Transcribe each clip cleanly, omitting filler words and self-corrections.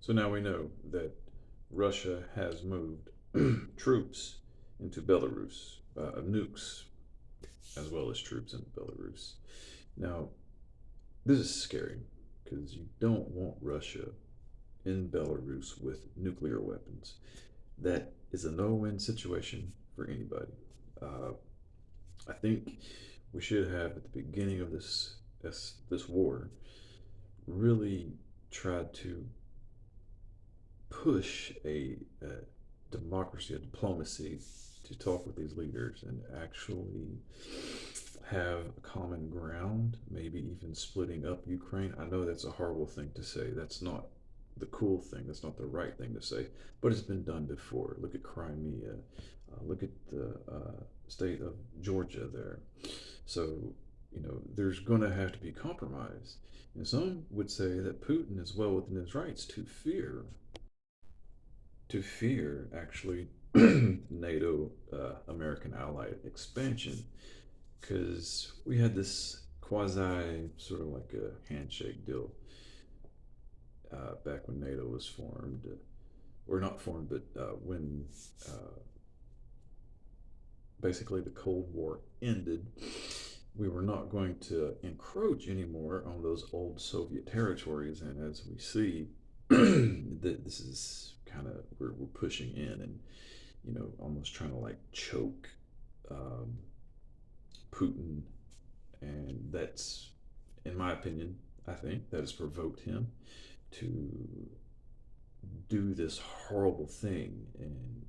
So now we know that Russia has moved troops into Belarus, nukes as well as troops in Belarus. Now, this is scary because you don't want Russia in Belarus with nuclear weapons. That is a no-win situation for anybody. Uh, I think we should have at the beginning of this war really tried to push a democracy, a diplomacy to talk with these leaders and actually have a common ground, maybe even splitting up Ukraine. I know that's a horrible thing to say. That's not the cool thing. That's not the right thing to say, but it's been done before. Look at Crimea. Look at the state of Georgia there. So, there's going to have to be compromise. And some would say that Putin is well within his rights to fear actually NATO American ally expansion because we had this quasi sort of like a handshake deal back when NATO was formed, or not formed, but when uh, basically the Cold War ended. We were not going to encroach anymore on those old Soviet territories, and as we see, this is kind of we're pushing in and almost trying to like choke um, Putin, and that's, in my opinion, I think that has provoked him to do this horrible thing, and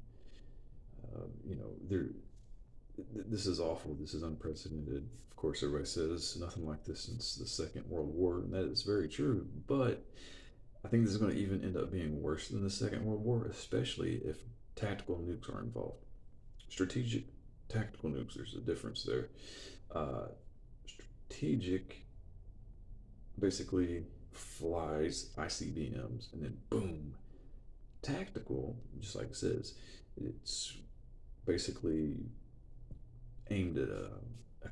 there. This is awful. This is unprecedented. Of course, everybody says nothing like this since the Second World War, and that is very true. But I think this is going to even end up being worse than the Second World War, especially if tactical nukes are involved. Strategic, tactical nukes, there's a difference there. Uh, Strategic basically flies ICBMs and then boom. Tactical, just like it says, it's basically aimed at a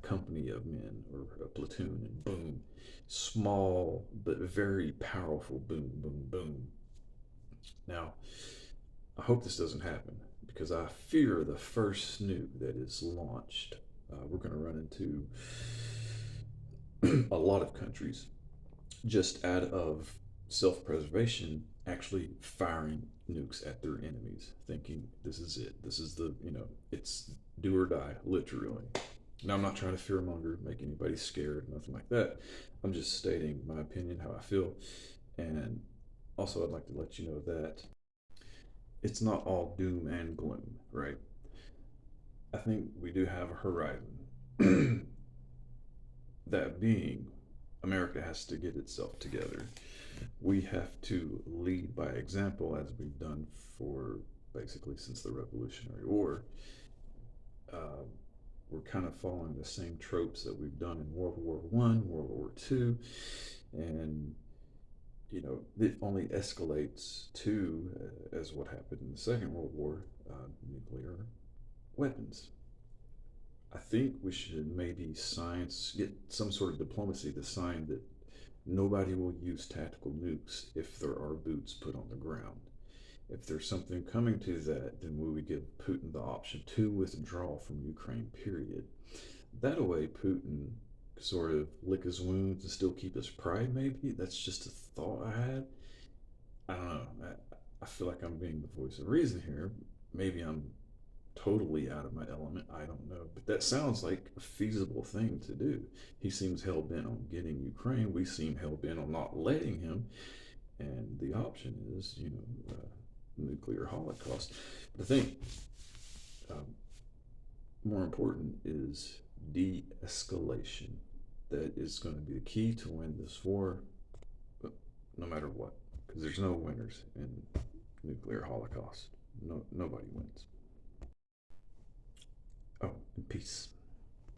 company of men or a platoon and boom. Small but very powerful boom, boom, boom. Now, I hope this doesn't happen because I fear the first nuke that is launched, we're going to run into a lot of countries just out of self preservation actually firing nukes at their enemies, thinking this is it. This is it's do or die, literally. Now, I'm not trying to fearmonger, make anybody scared, nothing like that. I'm just stating my opinion, how I feel. And also, I'd like to let you know that it's not all doom and gloom, right? I think we do have a horizon. That being, America has to get itself together. We have to lead by example, as we've done for basically since the Revolutionary War. Uh, we're kind of following the same tropes that we've done in World War One, World War Two, and it only escalates to, as what happened in the Second World War, nuclear weapons. I think we should maybe get some sort of diplomacy to sign that nobody will use tactical nukes if there are boots put on the ground. If there's something coming to that, then we would give Putin the option to withdraw from Ukraine, period. That way, Putin sort of lick his wounds and still keep his pride, maybe. That's just a thought I had. I don't know. I feel like I'm being the voice of reason here. Maybe I'm totally out of my element. I don't know. But that sounds like a feasible thing to do. He seems hell bent on getting Ukraine. We seem hell bent on not letting him. And the option is, nuclear holocaust. But I think um, more important is de escalation. That is going to be the key to win this war, no matter what. Because there's no winners in nuclear holocaust. No, nobody wins. Oh, and peace.